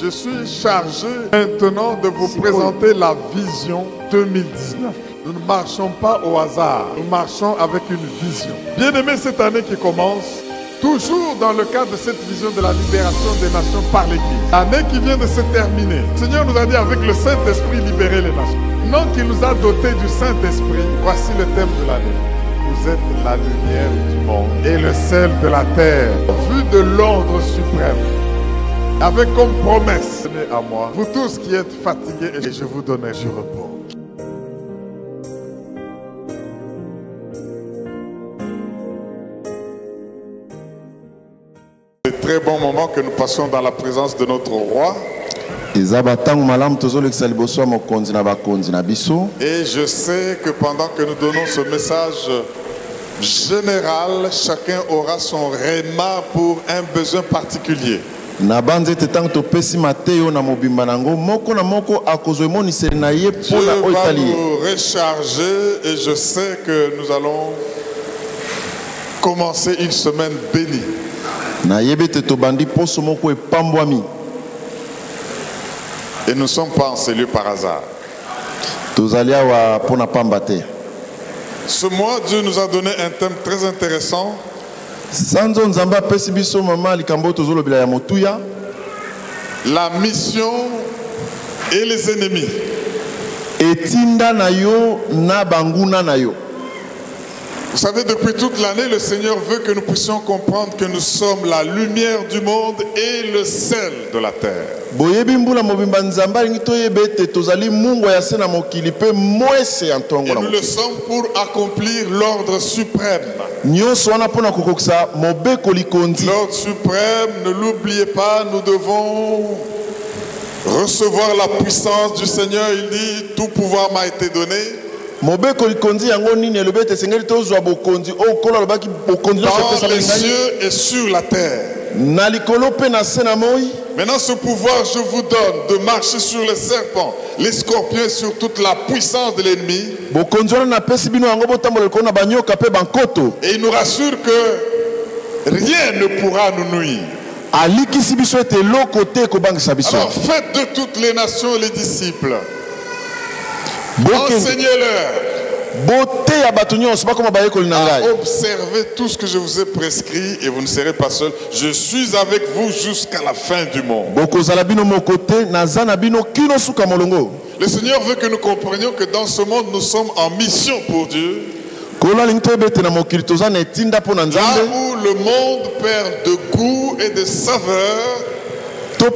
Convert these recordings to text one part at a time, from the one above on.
Je suis chargé maintenant de vous présenter la vision 2019. Nous ne marchons pas au hasard, nous marchons avec une vision. Bien aimé, cette année qui commence, toujours dans le cadre de cette vision de la libération des nations par l'Église. L'année qui vient de se terminer, le Seigneur nous a dit avec le Saint-Esprit libérer les nations. Non qu'il nous a dotés du Saint-Esprit, voici le thème de l'année. Vous êtes la lumière du monde et le sel de la terre, vu de l'ordre suprême. Avec comme promesse, venez à moi, vous tous qui êtes fatigués, et je vous donnerai du repos. C'est un très bon moment que nous passons dans la présence de notre roi. Et je sais que pendant que nous donnons ce message général, chacun aura son réma pour un besoin particulier. Tu vas nous recharger et je sais que nous allons commencer une semaine bénie. Et nous ne sommes pas en ces lieux par hasard. Ce mois, Dieu nous a donné un thème très intéressant. La mission et les ennemis. Vous savez, depuis toute l'année, le Seigneur veut que nous puissions comprendre que nous sommes la lumière du monde et le sel de la terre. Et nous le sommes pour accomplir l'ordre suprême. L'ordre suprême, ne l'oubliez pas, nous devons recevoir la puissance du Seigneur. Il dit, tout pouvoir m'a été donné. Dans les cieux et sur la terre. Maintenant, ce pouvoir, je vous donne de marcher sur les serpents, les scorpions et sur toute la puissance de l'ennemi. Et il nous rassure que rien ne pourra nous nuire. Alors faites de toutes les nations les disciples. Enseignez-leur à observer tout ce que je vous ai prescrit et vous ne serez pas seuls. Je suis avec vous jusqu'à la fin du monde. Le Seigneur veut que nous comprenions que dans ce monde, nous sommes en mission pour Dieu. Là où le monde perd de goût et de saveur, nous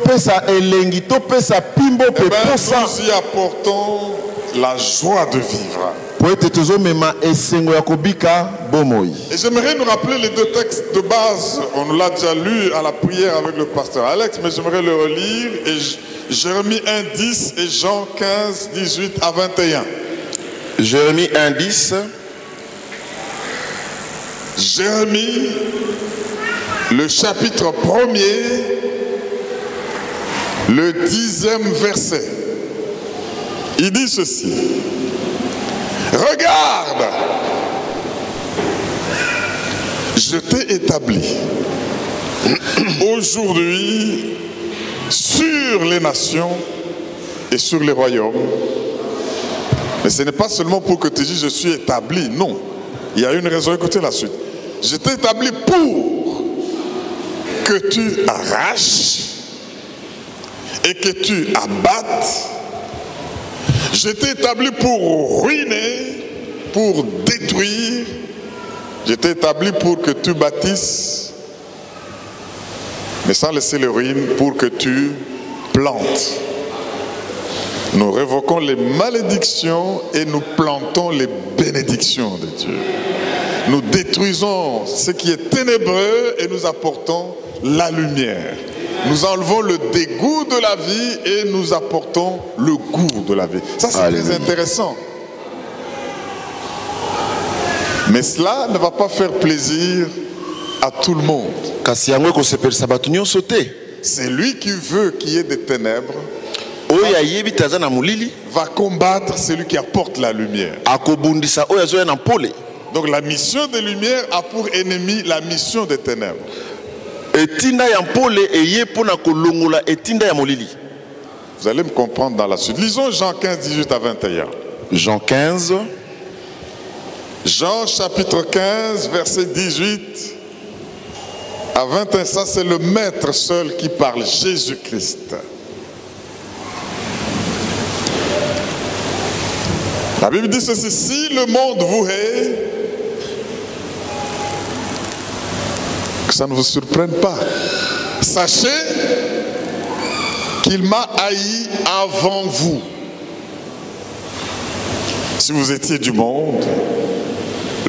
y apportons la joie de vivre. Et j'aimerais nous rappeler les deux textes de base. On l'a déjà lu à la prière avec le pasteur Alex, mais j'aimerais le relire. Et Jérémie 1:10 et Jean 15:18 à 21. Jérémie 1:10. Jérémie, le chapitre 1er, le 10e verset. Il dit ceci. Regarde, je t'ai établi aujourd'hui sur les nations et sur les royaumes. Mais ce n'est pas seulement pour que tu dises je suis établi, non. Il y a une raison, écoutez la suite. Je t'ai établi pour que tu arraches et que tu abattes. Je t'ai établi pour ruiner, pour détruire. Je t'ai établi pour que tu bâtisses, mais sans laisser les ruines, pour que tu plantes. Nous révoquons les malédictions et nous plantons les bénédictions de Dieu. Nous détruisons ce qui est ténébreux et nous apportons la lumière. Nous enlevons le dégoût de la vie et nous apportons le goût de la vie. Ça, c'est très intéressant. Mais cela ne va pas faire plaisir à tout le monde. C'est lui qui veut qu'il y ait des ténèbres. Va combattre celui qui apporte la lumière. Donc la mission des lumières a pour ennemi la mission des ténèbres. Et etinda ya mpole eye pona kolongola etinda ya molili. Vous allez me comprendre dans la suite. Lisons Jean 15, 18 à 21. Jean 15. Jean chapitre 15, verset 18 à 21. Ça, c'est le maître seul qui parle, Jésus-Christ. La Bible dit ceci: si le monde vous hait, que ça ne vous surprenne pas. Sachez qu'il m'a haï avant vous. Si vous étiez du monde,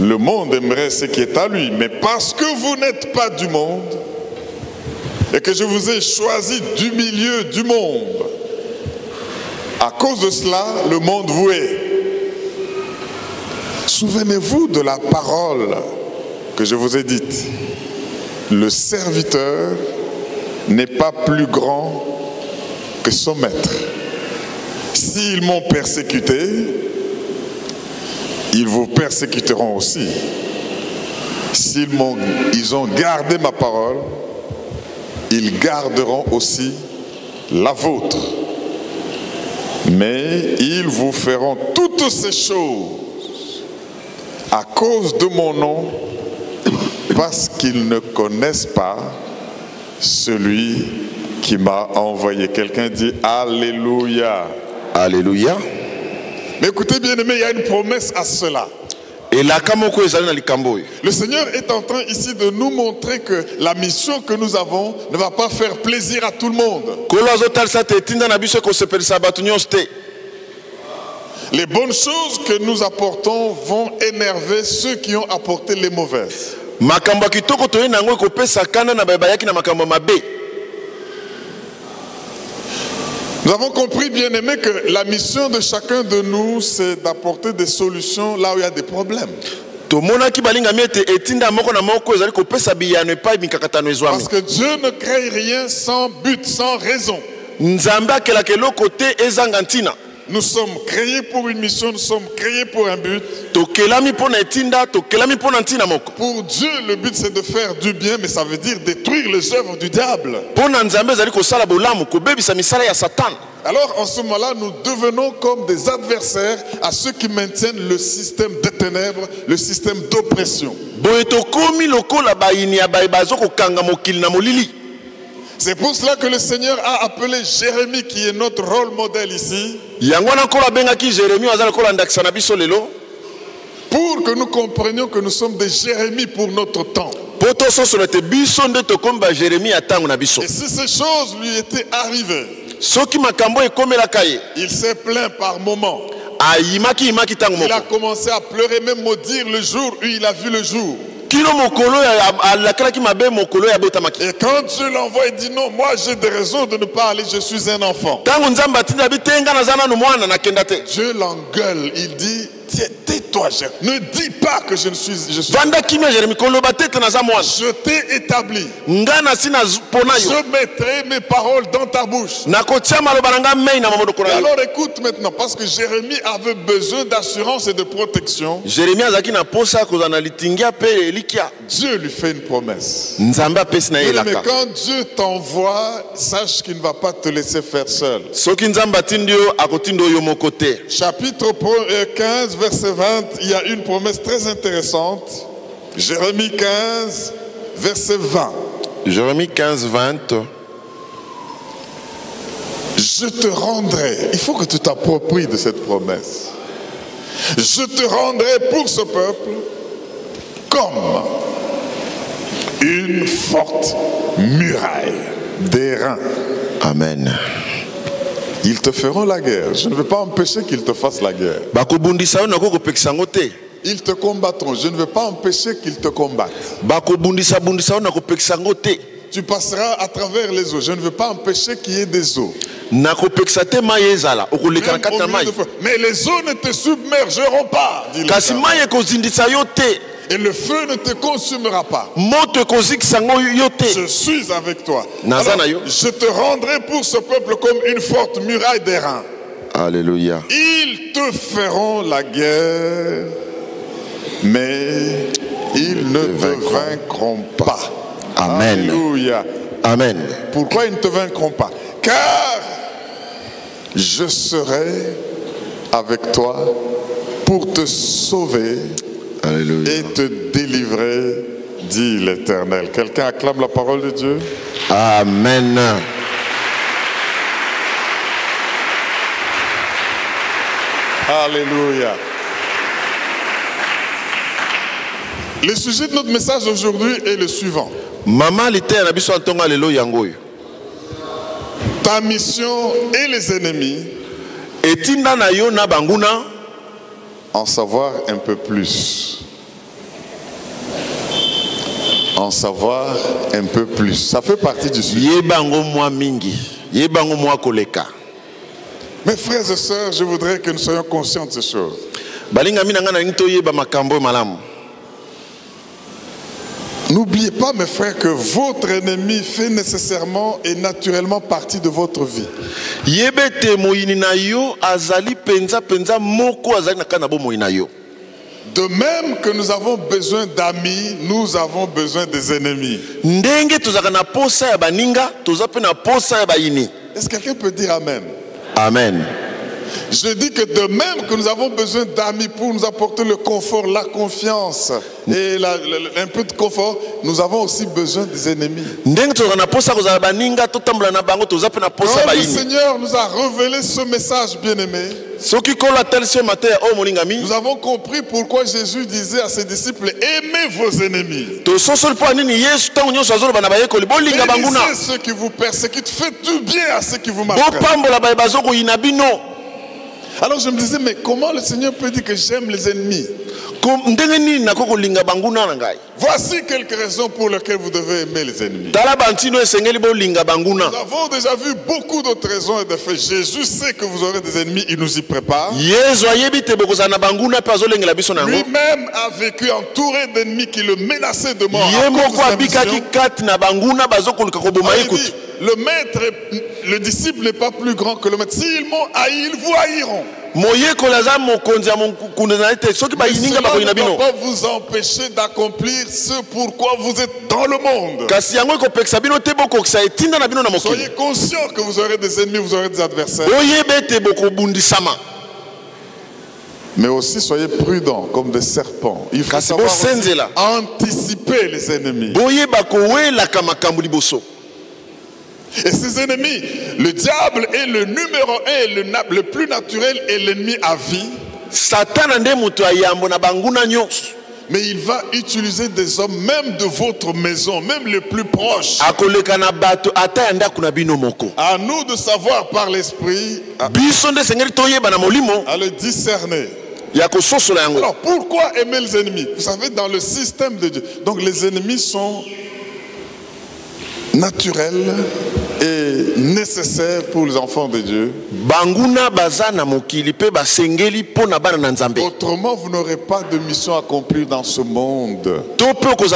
le monde aimerait ce qui est à lui. Mais parce que vous n'êtes pas du monde et que je vous ai choisi du milieu du monde, à cause de cela, le monde vous hait. Souvenez-vous de la parole que je vous ai dite. Le serviteur n'est pas plus grand que son maître. S'ils m'ont persécuté, ils vous persécuteront aussi. Ils ont gardé ma parole, ils garderont aussi la vôtre. Mais ils vous feront toutes ces choses à cause de mon nom, parce qu'ils ne connaissent pas celui qui m'a envoyé. Quelqu'un dit Alléluia. Alléluia. Mais écoutez bien aimé, il y a une promesse à cela. Le Seigneur est en train ici de nous montrer que la mission que nous avons ne va pas faire plaisir à tout le monde. Les bonnes choses que nous apportons vont énerver ceux qui ont apporté les mauvaises. Nous avons compris, bien aimé, que la mission de chacun de nous, c'est d'apporter des solutions là où il y a des problèmes. Parce que Dieu ne crée rien sans but, sans raison. Nous sommes créés pour une mission, nous sommes créés pour un but. Pour Dieu, le but c'est de faire du bien, mais ça veut dire détruire les œuvres du diable. Alors en ce moment-là, nous devenons comme des adversaires à ceux qui maintiennent le système de ténèbres, le système d'oppression. C'est pour cela que le Seigneur a appelé Jérémie, qui est notre rôle modèle ici, pour que nous comprenions que nous sommes des Jérémies pour notre temps. Et si ces choses lui étaient arrivées, il s'est plaint par moments. Il a commencé à pleurer, même maudire le jour où il a vu le jour. Et quand Dieu l'envoie, il dit non, moi j'ai des raisons de ne pas aller, je suis un enfant. Dieu l'engueule, il dit tais-toi, ne dis pas que je suis. Je t'ai établi. Je mettrai mes paroles dans ta bouche. Alors écoute maintenant, parce que Jérémie avait besoin d'assurance et de protection. Dieu lui fait une promesse. Mais quand Dieu t'envoie, sache qu'il ne va pas te laisser faire seul. Chapitre 15, verset 20, il y a une promesse très intéressante. Jérémie 15, verset 20. Jérémie 15, 20. Je te rendrai, il faut que tu t'appropries de cette promesse. Je te rendrai pour ce peuple comme une forte muraille d'airain. Amen. Ils te feront la guerre. Je ne vais pas empêcher qu'ils te fassent la guerre. Ils te combattront. Je ne vais pas empêcher qu'ils te combattent. Tu passeras à travers les eaux. Je ne veux pas empêcher qu'il y ait des eaux. Mais les eaux ne te submergeront pas, dit l'Éternel. Et le feu ne te consumera pas. Je suis avec toi. Alors, je te rendrai pour ce peuple comme une forte muraille d'airain. Alléluia. Ils te feront la guerre, mais ils ne te vaincront pas. Amen. Alléluia. Amen. Pourquoi ils ne te vaincront pas? Car je serai avec toi pour te sauver. Alléluia. Et te délivrer, dit l'Éternel. Quelqu'un acclame la parole de Dieu? Amen. Alléluia. Le sujet de notre message aujourd'hui est le suivant. Maman l'était à biso antonga lelo yango. Ta mission et les ennemis. Etinda na yo na banguna. En savoir un peu plus. En savoir un peu plus. Ça fait partie du sujet. Yebango moi mingi. Yebango moi koleka. Mes frères et sœurs, je voudrais que nous soyons conscients de ces choses. Balinga mina ngana nto yeba makambo malamu. N'oubliez pas, mes frères, que votre ennemi fait nécessairement et naturellement partie de votre vie. Yebete moyini na yo azali penza penza moko azali na kana bo moyina yo. De même que nous avons besoin d'amis, nous avons besoin des ennemis. Ndenge tozaka na posa ya baninga, tozape na posa ya bayini. Est-ce que quelqu'un peut dire amen? Amen. Je dis que de même que nous avons besoin d'amis pour nous apporter le confort, la confiance et un peu de confort, nous avons aussi besoin des ennemis. Comme le Seigneur nous a révélé ce message, bien-aimé, nous avons compris pourquoi Jésus disait à ses disciples, aimez vos ennemis. Bénissez ceux qui vous persécutent, faites du bien à ceux qui vous maltraitent. Alors je me disais, mais comment le Seigneur peut dire que j'aime les ennemis? Voici quelques raisons pour lesquelles vous devez aimer les ennemis. Nous avons déjà vu beaucoup d'autres raisons et de fait. Jésus sait que vous aurez des ennemis, il nous y prépare. Lui-même a vécu entouré d'ennemis qui le menaçaient de mort. Le maître, le disciple n'est pas plus grand que le maître. S'ils m'ont haï, ils vous haïront. Mais cela ne doit pas vous empêcher d'accomplir ce pourquoi vous êtes dans le monde. Soyez conscients que vous aurez des ennemis, vous aurez des adversaires. Mais aussi soyez prudents comme des serpents. Il faut savoir aussi anticiper les ennemis. Et ces ennemis, le diable est le numéro 1, le plus naturel et l'ennemi à vie. Mais il va utiliser des hommes, même de votre maison, même les plus proches. À nous de savoir par l'esprit à le discerner. Alors pourquoi aimer les ennemis? Vous savez, dans le système de Dieu, donc les ennemis sont naturels et nécessaire pour les enfants de Dieu. Autrement, vous n'aurez pas de mission accomplie dans ce monde. Et quand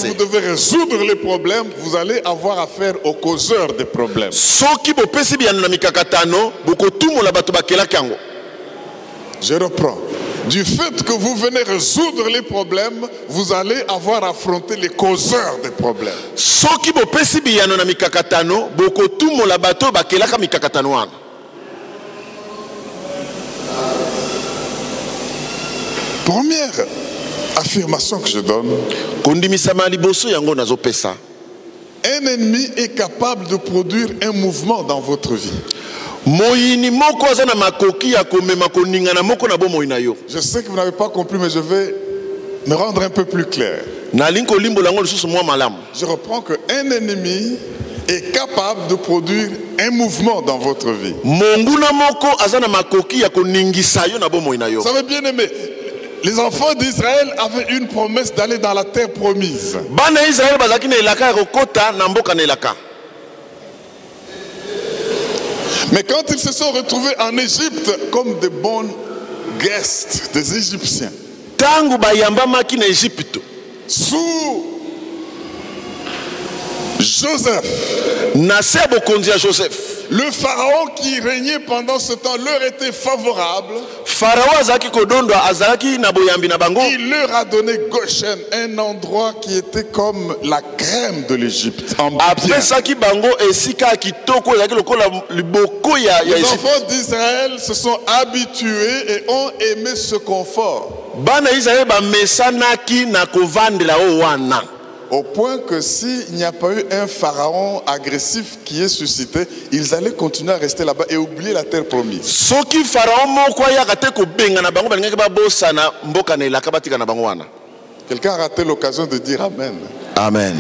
vous devez résoudre les problèmes, vous allez avoir affaire aux causeurs des problèmes. Je reprends. Du fait que vous venez résoudre les problèmes, vous allez avoir affronté les causeurs des problèmes. Première affirmation que je donne, un ennemi est capable de produire un mouvement dans votre vie. Je sais que vous n'avez pas compris, mais je vais me rendre un peu plus clair. Je reprends que un ennemi est capable de produire un mouvement dans votre vie. Vous savez, bien aimé, les enfants d'Israël avaient une promesse d'aller dans la terre promise. Mais quand ils se sont retrouvés en Égypte comme de bons guests des Égyptiens, sous Joseph, le pharaon qui régnait pendant ce temps leur était favorable. Il leur a donné Goshen, un endroit qui était comme la crème de l'Égypte. Les enfants d'Israël se sont habitués et ont aimé ce confort. Au point que s'il n'y a pas eu un pharaon agressif qui est suscité, ils allaient continuer à rester là-bas et oublier la terre promise. Quelqu'un a raté l'occasion de dire Amen. Amen.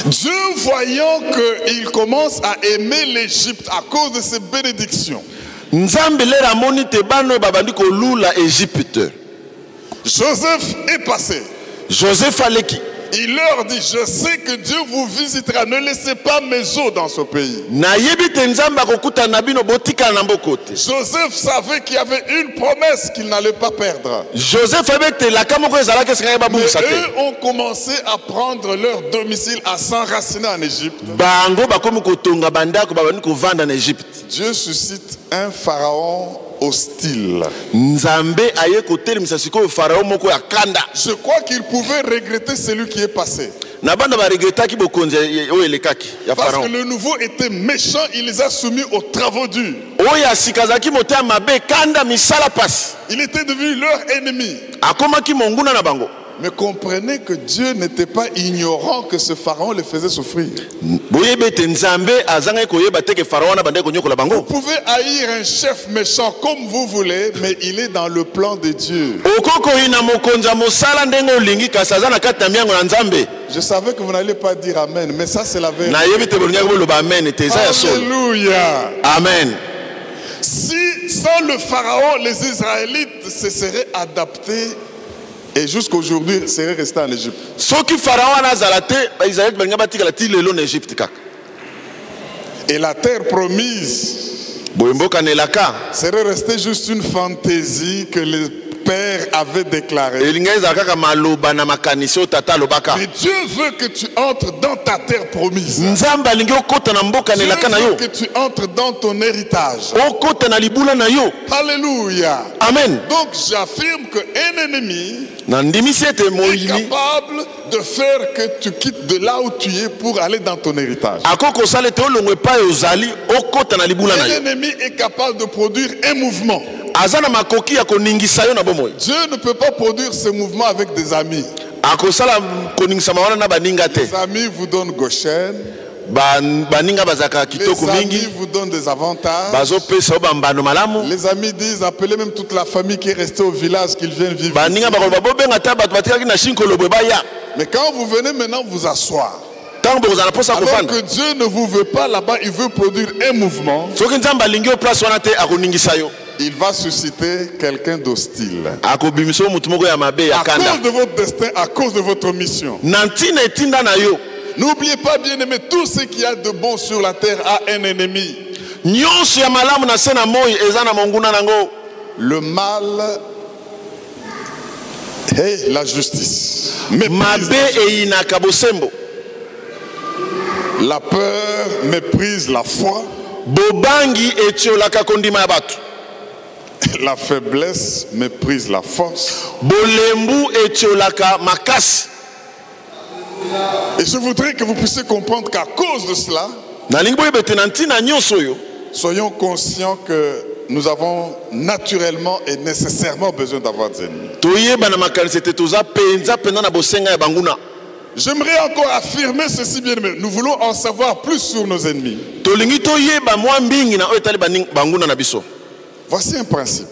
Dieu, voyant qu'il commence à aimer l'Égypte à cause de ses bénédictions, Joseph est passé. Joseph Aleki. Il leur dit, je sais que Dieu vous visitera. Ne laissez pas mes os dans ce pays. Joseph savait qu'il y avait une promesse qu'il n'allait pas perdre. Mais eux ont commencé à prendre leur domicile, à s'enraciner en Égypte. Dieu suscite un pharaon hostile. Je crois qu'il pouvait regretter celui qui est passé. Parce que le nouveau était méchant, il les a soumis aux travaux durs. Il était devenu leur ennemi. Mais comprenez que Dieu n'était pas ignorant que ce pharaon les faisait souffrir. Vous pouvez haïr un chef méchant comme vous voulez, mais il est dans le plan de Dieu. Je savais que vous n'allez pas dire Amen, mais ça c'est la vérité. Alléluia. Amen. Si sans le pharaon, les Israélites se seraient adaptés et jusqu'aujourd'hui seraient restés en Égypte. Et la terre promise serait restée juste une fantaisie que les pères avaient déclarée. Mais Dieu veut que tu entres dans ta terre promise. Dieu veut que tu entres dans ton héritage. Alléluia. Amen. Donc j'affirme qu'un ennemi est capable de faire que tu quittes de là où tu es pour aller dans ton héritage. Un ennemi est capable de produire un mouvement. Dieu ne peut pas produire ce mouvement avec des amis. Les amis vous donnent Goshen. Les amis vous donnent des avantages. Les amis disent, appelez même toute la famille qui est restée au village qu'ils viennent vivre ici. Mais quand vous venez maintenant vous asseoir, alors que Dieu ne vous veut pas là-bas, il veut produire un mouvement, il va susciter quelqu'un d'hostile. À cause de votre destin, à cause de votre mission. N'oubliez pas, bien aimé, tout ce qu'il y a de bon sur la terre a un ennemi. Le mal et la justice. La peur méprise la foi. La faiblesse méprise la force. Et je voudrais que vous puissiez comprendre qu'à cause de cela, soyons conscients que nous avons naturellement et nécessairement besoin d'avoir des ennemis. J'aimerais encore affirmer ceci, bien aimé. Nous voulons en savoir plus sur nos ennemis. Voici un principe.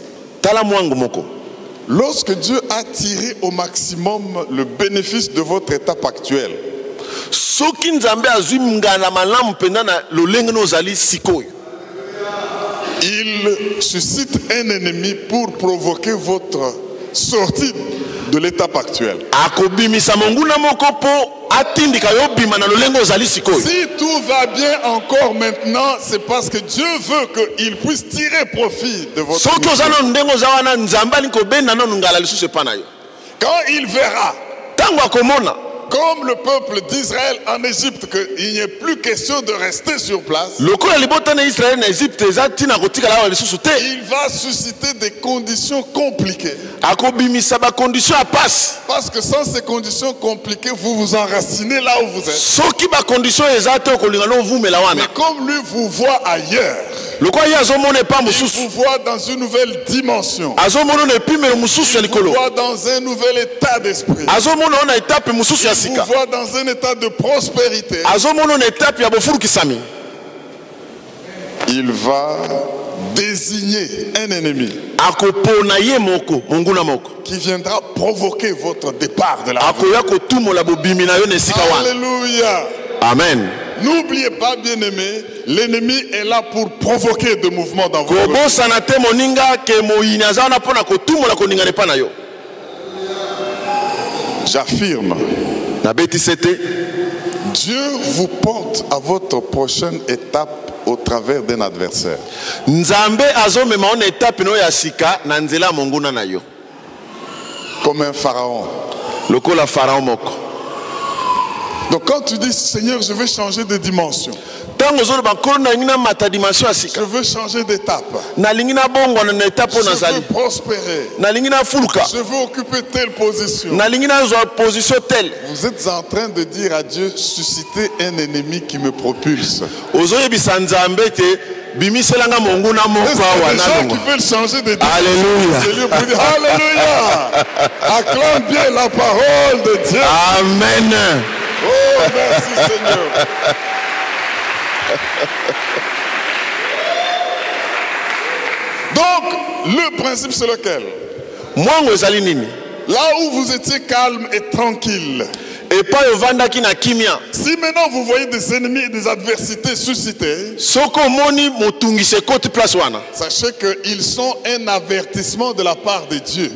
Lorsque Dieu a tiré au maximum le bénéfice de votre étape actuelle, il suscite un ennemi pour provoquer votre sortie de l'étape actuelle. Si tout va bien encore maintenant, c'est parce que Dieu veut qu'il puisse tirer profit de votre mission. Quand il verra comme le peuple d'Israël en Égypte, qu'il n'y ait plus question de rester sur place, il va susciter des conditions compliquées. Parce que sans ces conditions compliquées, vous vous enracinez là où vous êtes. Mais comme lui vous voit ailleurs, il vous voit dans une nouvelle dimension. Il vous voit dans un nouvel état d'esprit. Il vous voit dans un état de prospérité. Il va désigner un ennemi qui viendra provoquer votre départ de la vie. Alléluia. Amen. N'oubliez pas, bien-aimé, l'ennemi est là pour provoquer des mouvements dans votre vie. J'affirme, Dieu vous porte à votre prochaine étape au travers d'un adversaire. Comme un pharaon. Donc quand tu dis, Seigneur, je veux changer de dimension, je veux changer d'étape, je veux prospérer, je veux occuper telle position, vous êtes en train de dire à Dieu, susciter un ennemi qui me propulse. Et c'est des gens qui veulent changer de dimension. Alléluia. Alléluia. Acclame bien la parole de Dieu. Amen. Oh, merci Seigneur. Donc, le principe c'est lequel? Là où vous étiez calme et tranquille, si maintenant vous voyez des ennemis et des adversités suscitées, sachez qu'ils sont un avertissement de la part de Dieu.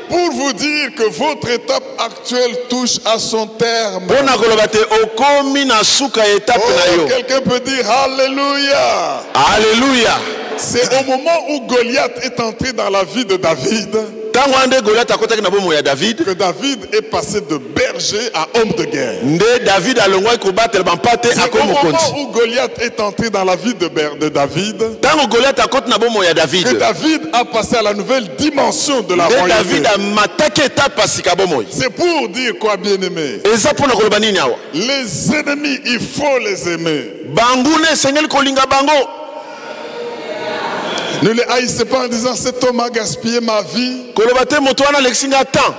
Pour vous dire que votre étape actuelle touche à son terme. Oh, quelqu'un peut dire Alléluia. Alléluia. C'est au moment où Goliath est entré dans la vie de David que David est passé de berger à homme de guerre. C'est au moment où Goliath est entré dans la vie de David que David a passé à la nouvelle dimension de la royauté. C'est pour dire quoi, bien-aimé? Les ennemis, il faut les aimer. Ne les haïssez pas en disant cet homme a gaspillé ma vie.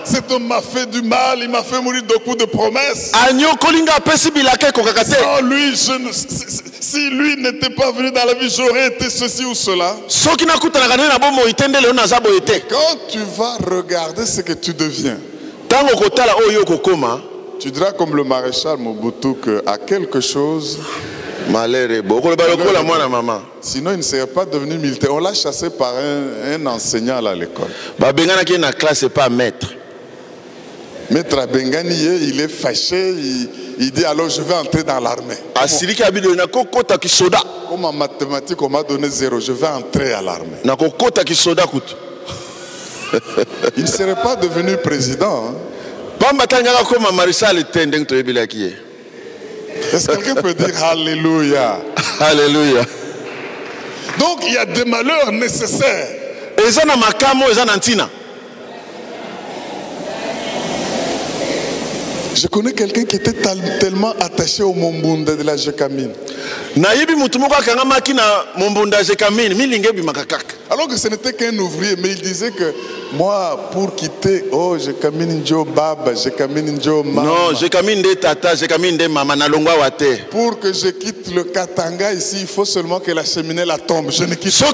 Cet homme m'a fait du mal, il m'a fait mourir de coups de promesses. Sans lui, si lui n'était pas venu dans la vie, j'aurais été ceci ou cela. Quand tu vas regarder ce que tu deviens, tu diras comme le maréchal Mobutu qu'à quelque chose, sinon il ne serait pas devenu militaire. On l'a chassé par un enseignant à l'école. Maître Abengani, il est fâché, il dit alors je vais entrer dans l'armée. Comme en mathématiques on m'a donné 0, je vais entrer à l'armée. Il ne serait pas devenu président. Est-ce que quelqu'un peut dire Alléluia? Alléluia. Donc il y a des malheurs nécessaires. Je connais quelqu'un qui était tellement attaché au Mombunda de la Jekamine. Alors que ce n'était qu'un ouvrier, mais il disait que moi, pour quitter, oh, Jekamine Njo Baba, Jekamine Njo Mama. Non, Jekamine de Tata, Jekamine de Mama, Nalongwa Wate. Pour que je quitte le Katanga ici, il faut seulement que la cheminée la tombe. Je ne quitte pas.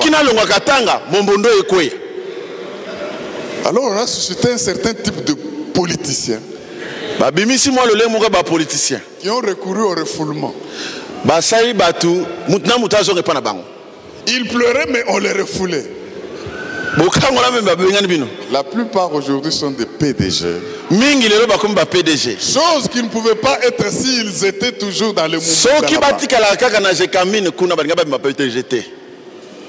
Alors on a suscité un certain type de politiciens qui ont recouru au refoulement. Ils pleuraient mais on les refoulait. La plupart aujourd'hui sont des PDG. Chose qui ne pouvaient pas être s'ils étaient toujours dans le mouvement.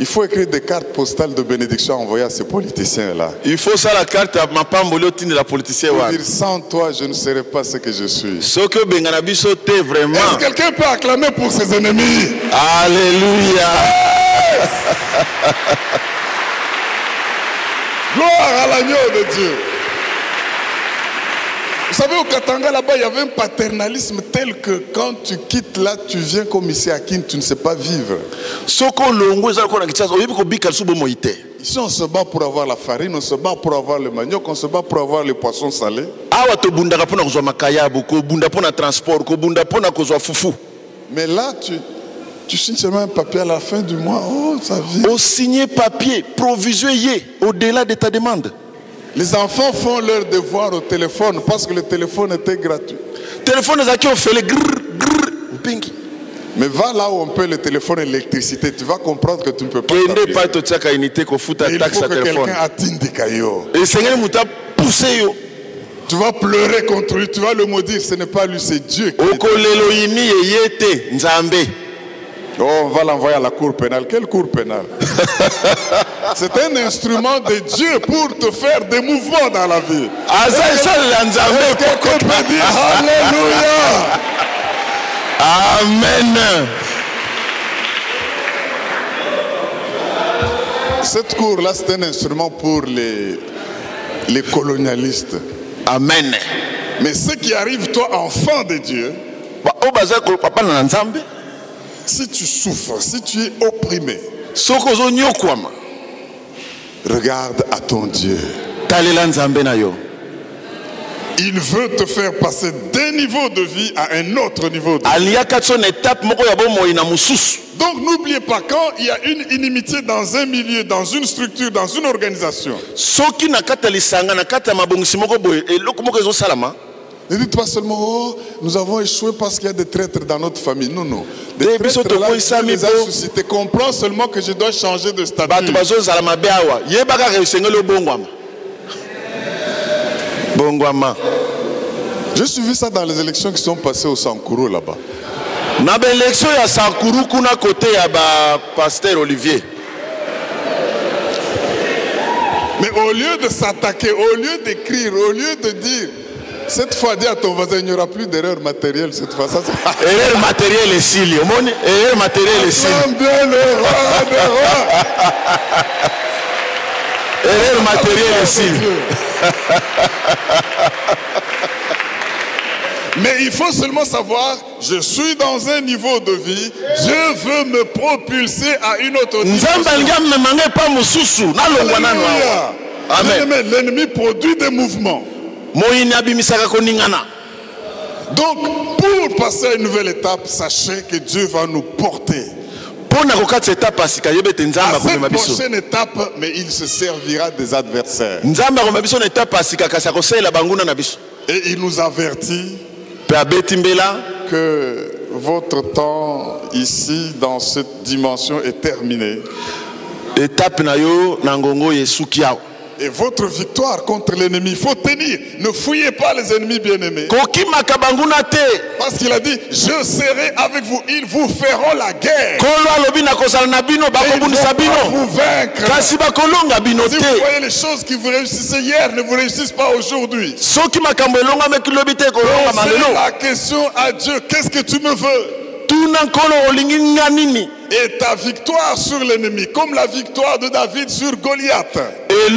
Il faut écrire des cartes postales de bénédiction envoyées à ces politiciens-là. Il faut ça la carte à ma pambolo de la politicien. Pour dire, sans toi, je ne serais pas ce que je suis. Ce que Benganabiso t'es vraiment. Est-ce que quelqu'un peut acclamer pour ses ennemis? Alléluia. Yes! Gloire à l'agneau de Dieu. Vous savez, au Katanga, là-bas, il y avait un paternalisme tel que quand tu quittes là, tu viens comme ici à Kin, tu ne sais pas vivre. Ici, on se bat pour avoir la farine, on se bat pour avoir le manioc, on se bat pour avoir les poissons salés. Mais là, tu signes seulement un papier à la fin du mois. Oh, ça vient. Au signer papier, provisionné au-delà de ta demande. Les enfants font leur devoir au téléphone parce que le téléphone était gratuit. Téléphone qui ont fait le grrr. Mais va là où on paie le téléphone et l'électricité, tu vas comprendre que tu ne peux pas. Il faut que quelqu'un atteigne des cailloux. Tu vas pleurer contre lui, tu vas le maudire, ce n'est pas lui, c'est Dieu. Oh, on va l'envoyer à la cour pénale. Quelle cour pénale? C'est un instrument de Dieu pour te faire des mouvements dans la vie. Quelqu'un peut dire Alléluia. Amen. Cette cour-là, c'est un instrument pour les colonialistes. Amen. Mais ce qui arrive, toi, enfant de Dieu, si tu souffres, si tu es opprimé, regarde à ton Dieu. Il veut te faire passer d'un niveau de vie à un autre niveau de vie. Donc n'oubliez pas, quand il y a une inimitié dans un milieu, dans une structure, dans une organisation, ne dites pas seulement, oh, nous avons échoué parce qu'il y a des traîtres dans notre famille. Non, non. Des traîtres là, les a suscités. Comprends seulement que je dois changer de statut. J'ai suivi ça dans les élections qui sont passées au Sankuru là-bas. Dans l'élection à Sankuru, kuna côté à pasteur Olivier. Mais au lieu de s'attaquer, au lieu d'écrire, au lieu de dire, cette fois, dis à ton voisin, il n'y aura plus d'erreur matérielle cette fois. Erreur matérielle est si liée. Erreur matérielle est si liée. Erreur matérielle est si liée. Mais il faut seulement savoir, je suis dans un niveau de vie, Dieu veut me propulser à une autre dimension. L'ennemi produit des mouvements. Donc, pour passer à une nouvelle étape, sachez que Dieu va nous porter. À cette prochaine étape, mais il se servira des adversaires. Et il nous avertit que votre temps ici, dans cette dimension, est terminé. Et votre victoire contre l'ennemi, il faut tenir. Ne fouillez pas les ennemis bien-aimés. Parce qu'il a dit, je serai avec vous. Ils vous feront la guerre. Et ils vont vous vaincre. Si vous voyez les choses qui vous réussissaient hier ne vous réussissent pas aujourd'hui. Posez la question à Dieu, qu'est-ce que tu me veux? Et ta victoire sur l'ennemi, comme la victoire de David sur Goliath. C'est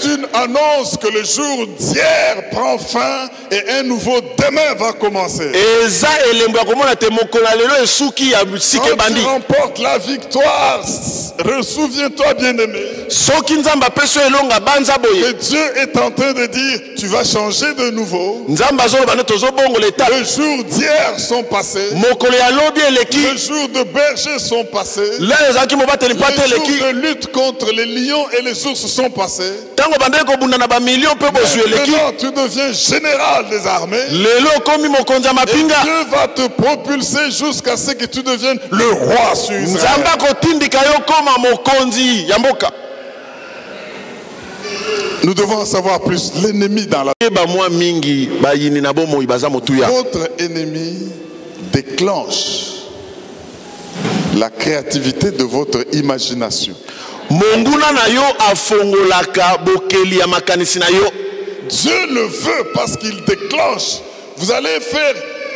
une annonce que le jour d'hier prend fin et un nouveau demain va commencer. Quand tu remportes la victoire, souviens-toi bien-aimé, que Dieu est en train de dire, tu vas changer de nouveau. Les jours d'hier sont passés. Les jours de berger sont passés. Les jours de lutte contre les lions et les ours sont passés. Maintenant, tu deviens général des armées. Et Dieu va te propulser jusqu'à ce que tu deviennes le roi sur Israël. Nous devons en savoir plus. L'ennemi dans la vie. Votre ennemi déclenche la créativité de votre imagination. Monguna na yo afongolaka bokeli ya makanisi na yo. Dieu le veut parce qu'il déclenche. Vous allez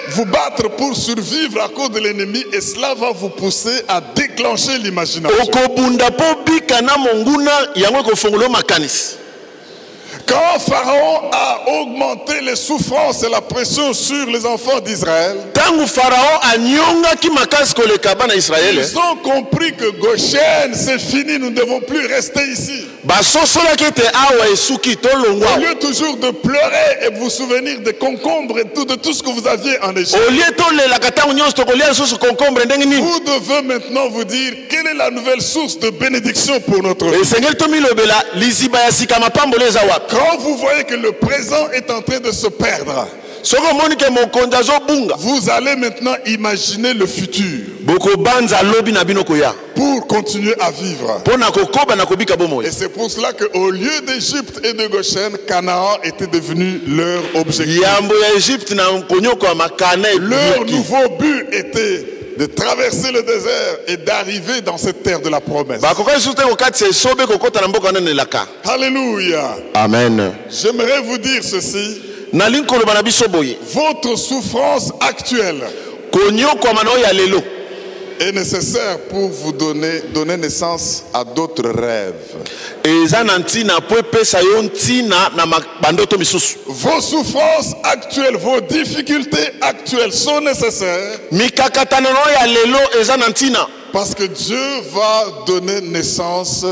vous battre pour survivre à cause de l'ennemi et cela va vous pousser à déclencher l'imagination. Okobunda po bika na monguna yango kofongola makanisi. Quand Pharaon a augmenté les souffrances et la pression sur les enfants d'Israël, ils ont compris que Goshen, c'est fini, nous ne devons plus rester ici. Au lieu toujours de pleurer et vous souvenir des concombres et de tout ce que vous aviez en Égypte, vous devez maintenant vous dire quelle est la nouvelle source de bénédiction pour notre vie. Quand vous voyez que le présent est en train de se perdre, vous allez maintenant imaginer le futur pour continuer à vivre. Et c'est pour cela qu'au lieu d'Égypte et de Goshen, Canaan était devenu leur objectif. Leur nouveau but était de traverser le désert et d'arriver dans cette terre de la promesse. Alléluia. Amen. J'aimerais vous dire ceci. Votre souffrance actuelle est nécessaire pour vous donner naissance à d'autres rêves. Vos souffrances actuelles, vos difficultés actuelles sont nécessaires parce que Dieu va donner naissance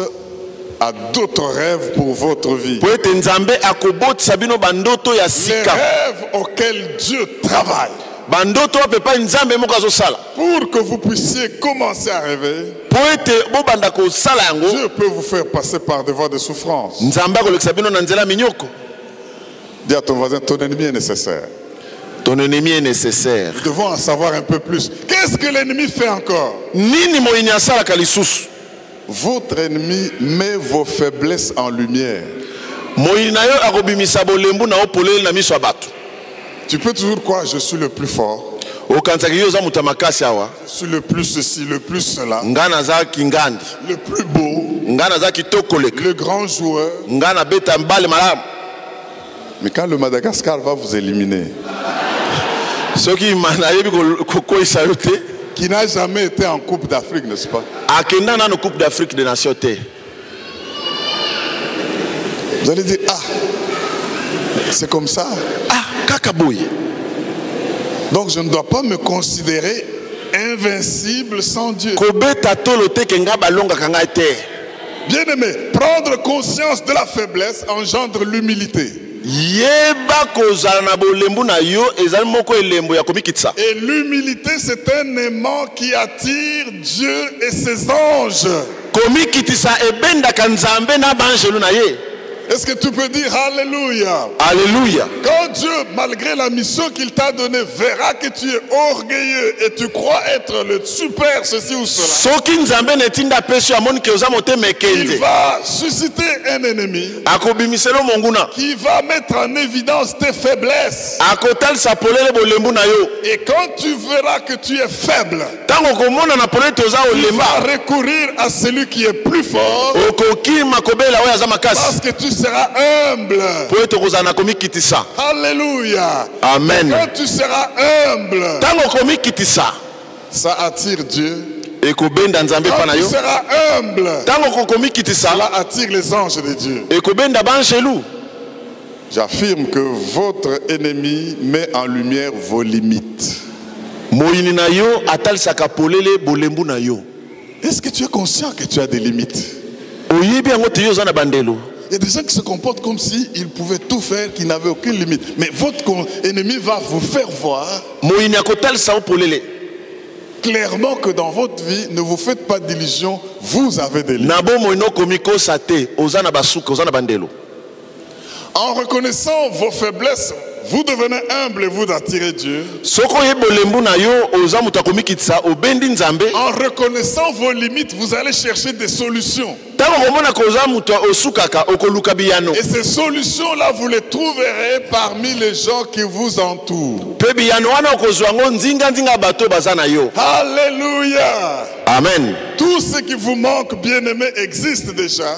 à d'autres rêves pour votre vie. Les rêves auxquels Dieu travaille. Pour que vous puissiez commencer à rêver, Dieu peut vous faire passer par des voies de souffrance. Dis à ton voisin, ton ennemi est nécessaire. Ton ennemi est nécessaire. Nous devons en savoir un peu plus. Qu'est-ce que l'ennemi fait encore? Votre ennemi met vos faiblesses en lumière. Tu peux toujours croire, je suis le plus fort. Je suis le plus ceci, le plus cela. Le plus beau. Le grand joueur. Mais quand le Madagascar va vous éliminer, qui n'a jamais été en Coupe d'Afrique, n'est-ce pas? Vous allez dire, ah, c'est comme ça. Donc je ne dois pas me considérer invincible sans Dieu. Bien aimé, prendre conscience de la faiblesse engendre l'humilité. Et l'humilité, c'est un aimant qui attire Dieu et ses anges. Est-ce que tu peux dire Alléluia? Alléluia. Quand Dieu, malgré la mission qu'il t'a donnée, verra que tu es orgueilleux et tu crois être le super ceci ou cela, il va susciter un ennemi qui va mettre en évidence tes faiblesses. Et quand tu verras que tu es faible, il va recourir à celui qui est plus fort parce que tu seras humble. Alléluia. Amen. Quand tu seras humble, ça attire Dieu. Quand tu seras humble, cela attire les anges de Dieu. J'affirme que votre ennemi met en lumière vos limites. Est-ce que tu es conscient que tu as des limites? Il y a des gens qui se comportent comme s'ils pouvaient tout faire, qu'ils n'avaient aucune limite. Mais votre ennemi va vous faire voir clairement que dans votre vie, ne vous faites pas d'illusions, vous avez des limites. En reconnaissant vos faiblesses, vous devenez humble et vous attirez Dieu. En reconnaissant vos limites, vous allez chercher des solutions. Et ces solutions-là, vous les trouverez parmi les gens qui vous entourent. Alléluia. Amen. Tout ce qui vous manque, bien-aimé, existe déjà.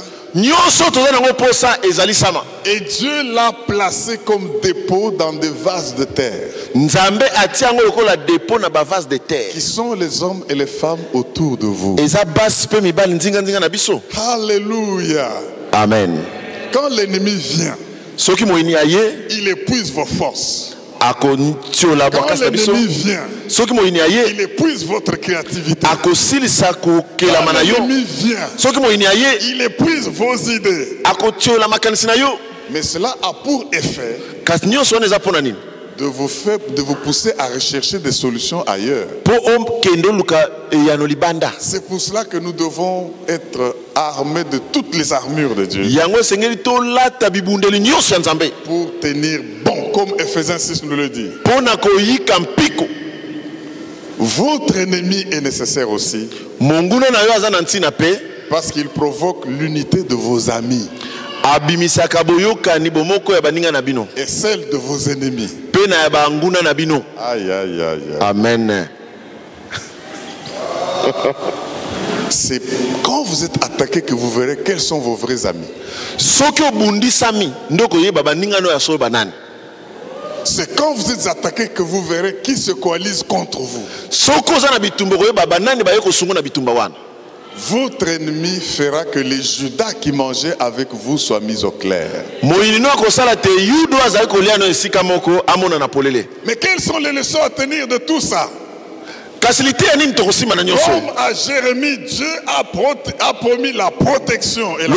Et Dieu l'a placé comme dépôt dans des vases de terre. Qui sont les hommes et les femmes autour de vous. Alléluia. Amen. Quand l'ennemi vient, il épuise vos forces. Quand l'ennemi vient, il épuise votre créativité. Quand l'ennemi vient, il épuise vos idées. Mais cela a pour effet de vous pousser à rechercher des solutions ailleurs. C'est pour cela que nous devons être armés de toutes les armures de Dieu. Pour tenir bon, comme Ephésiens 6 nous le dit. Votre ennemi est nécessaire aussi. Parce qu'il provoque l'unité de vos amis. Et celle de vos ennemis. Aïe, aïe, aïe, aïe. Amen. C'est quand vous êtes attaqué que vous verrez quels sont vos vrais amis. C'est quand vous êtes attaqué que vous verrez qui se coalise contre vous. Votre ennemi fera que les Judas qui mangeaient avec vous soient mis au clair. Mais quelles sont les leçons à tenir de tout ça? Comme à Jérémie, Dieu a promis la protection. Et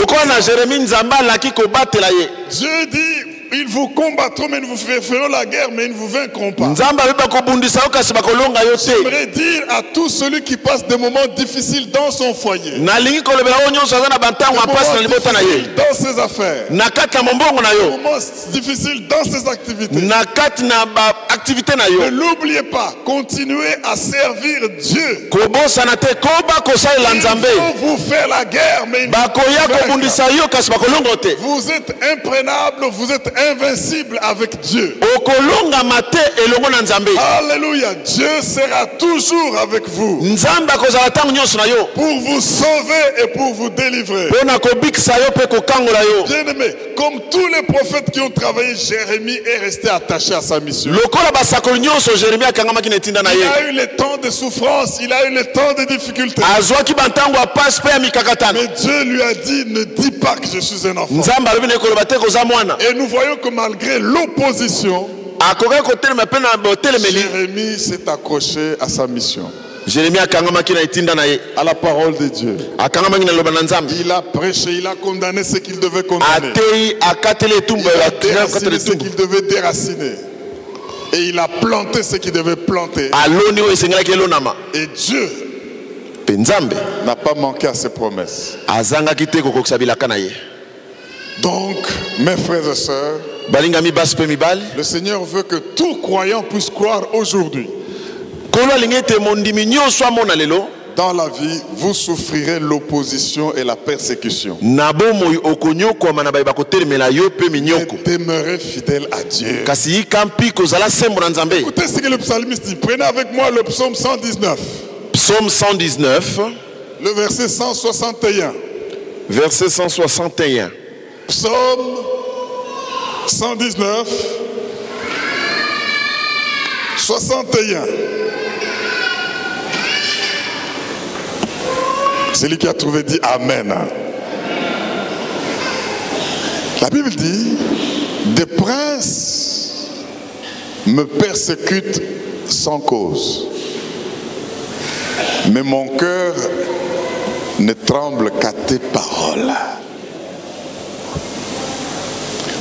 Dieu dit, ils vous combattront, mais ils vous feront la guerre, mais ils ne vous vaincront pas. J'aimerais dire à tout celui qui passe des moments difficiles dans son foyer, des moments difficiles dans ses affaires, des moments difficiles dans ses activités, ne l'oubliez pas, continuez à servir Dieu. Il faut vous faire la guerre, mais vous êtes imprenable, vous êtes invincible avec Dieu. Alléluia. Dieu sera toujours avec vous pour vous sauver et pour vous délivrer. Bien-aimé, comme tous les prophètes qui ont travaillé, Jérémie est resté attaché à sa mission. Il a eu le temps de souffrance, il a eu le temps de difficultés. Mais Dieu lui a dit, ne dis pas que je suis un enfant. Et nous voyons que malgré l'opposition, Jérémie s'est accroché à sa mission, à la parole de Dieu. Il a prêché, il a condamné ce qu'il devait condamner, il a déraciné ce qu'il devait déraciner, et il a planté ce qu'il devait planter. Et Dieu n'a pas manqué à ses promesses. Donc, mes frères et sœurs, le Seigneur veut que tout croyant puisse croire aujourd'hui. Dans la vie, vous souffrirez l'opposition et la persécution. Demeurez fidèle à Dieu. Écoutez ce que le psalmiste dit. Prenez avec moi le psaume 119. Psaume 119. Le verset 161. Verset 161. Psaume 119, 61. Celui qui a trouvé dit Amen. La Bible dit, des princes me persécutent sans cause, mais mon cœur ne tremble qu'à tes paroles.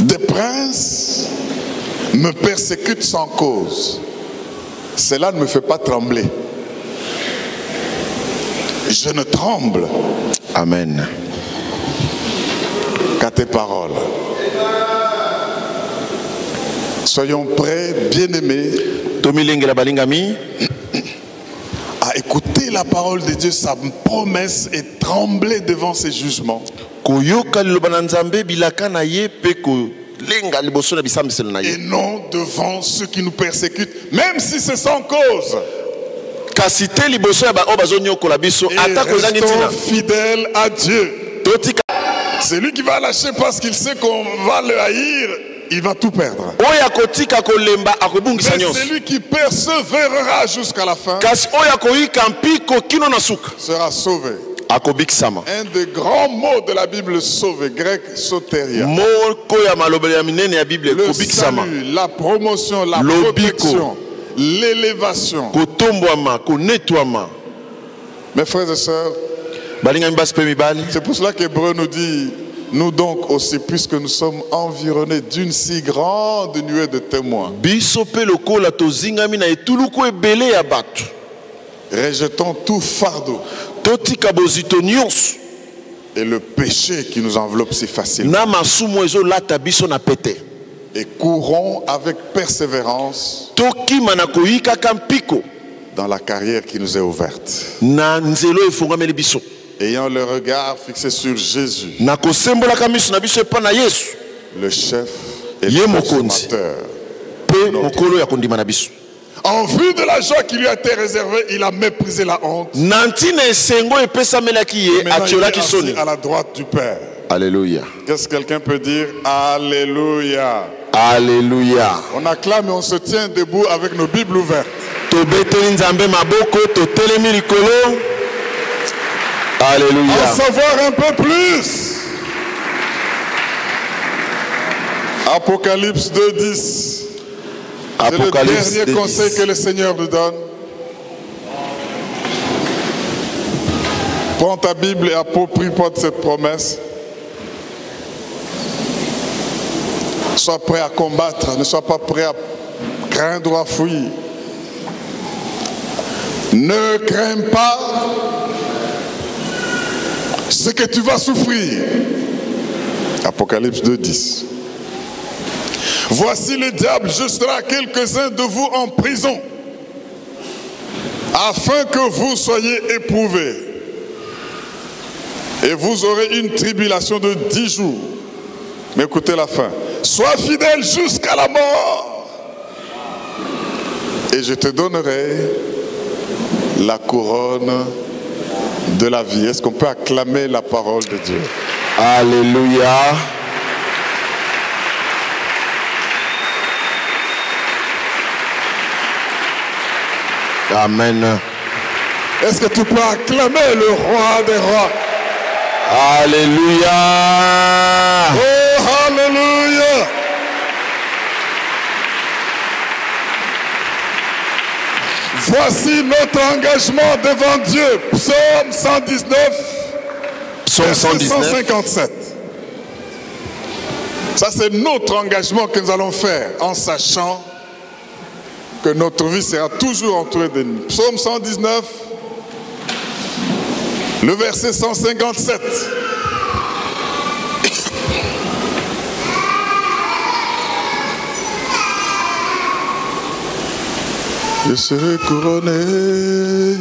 Des princes me persécutent sans cause. Cela ne me fait pas trembler. Je ne tremble. Amen. Qu'à tes paroles. Soyons prêts, bien-aimés, à écouter la parole de Dieu, sa promesse, et trembler devant ses jugements. Et non devant ceux qui nous persécutent, même si c'est sans cause. Et restons fidèles à Dieu. C'est lui qui va lâcher parce qu'il sait qu'on va le haïr, il va tout perdre. Mais c'est lui qui persévérera jusqu'à la fin, sera sauvé. Un des grands mots de la Bible, sauvé, grec soteria. Le salut, la promotion, la protection, l'élévation. Mes frères et sœurs, c'est pour cela qu'Hébreu nous dit, nous donc aussi, puisque nous sommes environnés d'une si grande nuée de témoins, rejetons tout fardeau et le péché qui nous enveloppe si facilement, et courons avec persévérance dans la carrière qui nous est ouverte, ayant le regard fixé sur Jésus, le chef et le consommateur. En vue de la joie qui lui a été réservée, il a méprisé la honte. Maintenant, il est assis à la droite du Père. Alléluia. Qu'est-ce que quelqu'un peut dire? Alléluia. Alléluia. On acclame et on se tient debout avec nos Bibles ouvertes. Alléluia. En savoir un peu plus. Apocalypse 2:10. C'est le dernier conseil que le Seigneur nous donne. Prends ta Bible et approprie-toi de cette promesse. Sois prêt à combattre, ne sois pas prêt à craindre ou à fuir. Ne crains pas ce que tu vas souffrir. Apocalypse 2:10. Voici le diable jetera quelques-uns de vous en prison, afin que vous soyez éprouvés. Et vous aurez une tribulation de 10 jours. Mais écoutez la fin. Sois fidèle jusqu'à la mort, et je te donnerai la couronne de la vie. Est-ce qu'on peut acclamer la parole de Dieu? Alléluia. Amen. Est-ce que tu peux acclamer le roi des rois? Alléluia. Oh, alléluia. Voici notre engagement devant Dieu. Psaume 119, Psaume 157. Ça, c'est notre engagement que nous allons faire en sachant que notre vie sera toujours entourée d'ennemis. Psaume 119, le verset 157. Je serai couronné,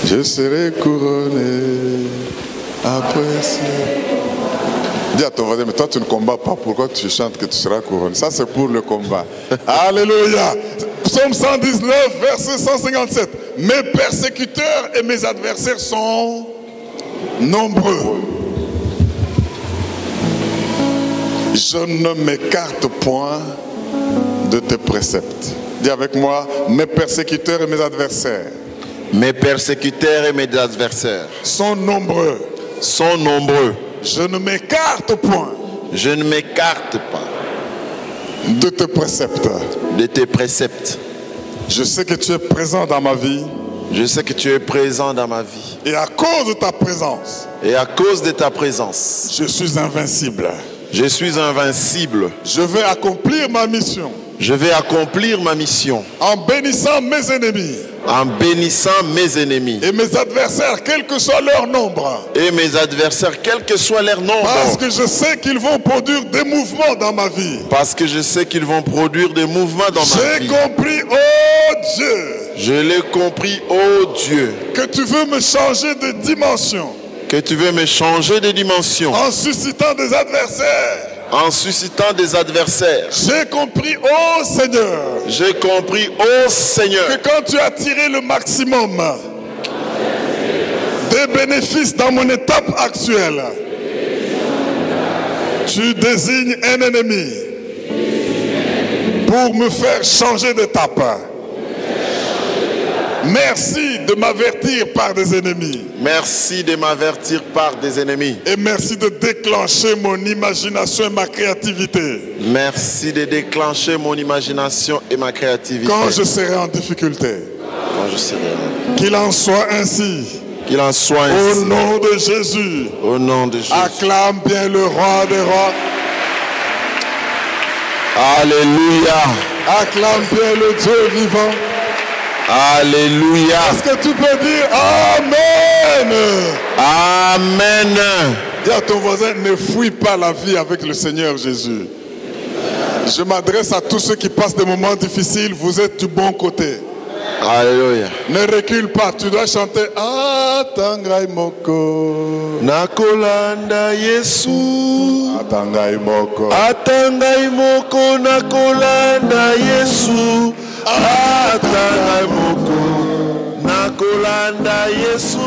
je serai couronné après ça. Dis à ton voisin, mais toi tu ne combats pas, pourquoi tu chantes que tu seras couronné? Ça c'est pour le combat. Alléluia. Psaume 119, verset 157. Mes persécuteurs et mes adversaires sont nombreux. Je ne m'écarte point de tes préceptes. Dis avec moi, mes persécuteurs et mes adversaires. Mes persécuteurs et mes adversaires sont nombreux. Sont nombreux. Je ne m'écarte point. Je ne m'écarte pas de tes préceptes. De tes préceptes. Je sais que tu es présent dans ma vie. Je sais que tu es présent dans ma vie. Et à cause de ta présence. Et à cause de ta présence. Je suis invincible. Je suis invincible. Je vais accomplir ma mission. Je vais accomplir ma mission. En bénissant mes ennemis. En bénissant mes ennemis. Et mes adversaires, quel que soit leur nombre. Et mes adversaires, quel que soit leur nombre. Parce que je sais qu'ils vont produire des mouvements dans ma vie. Parce que je sais qu'ils vont produire des mouvements dans ma vie. J'ai compris, oh Dieu. Je l'ai compris, oh Dieu. Que tu veux me changer de dimension. Que tu veux me changer de dimension. En suscitant des adversaires. En suscitant des adversaires. J'ai compris, oh Seigneur. J'ai compris, oh Seigneur. Que quand tu as tiré le maximum des bénéfices dans mon étape actuelle, tu désignes un ennemi pour me faire changer d'étape. Merci de m'avertir par des ennemis. Merci de m'avertir par des ennemis. Et merci de déclencher mon imagination et ma créativité. Merci de déclencher mon imagination et ma créativité. Quand je serai en difficulté. Quand je serai. Qu'il en soit ainsi. Qu'il en soit ainsi. Au nom de Jésus. Au nom de Jésus. Acclame bien le roi des rois. Alléluia. Acclame bien le Dieu vivant. Alléluia. Est-ce que tu peux dire Amen? Amen. Dis à ton voisin, ne fuis pas la vie avec le Seigneur Jésus. Je m'adresse à tous ceux qui passent des moments difficiles. Vous êtes du bon côté. Alléluia. Ne recule pas. Tu dois chanter Atangai Moko. Nakolanda Yesu. Atangai Moko. Atangai Moko nakolanda Yesu. Atangai Moko nakolanda Yesu.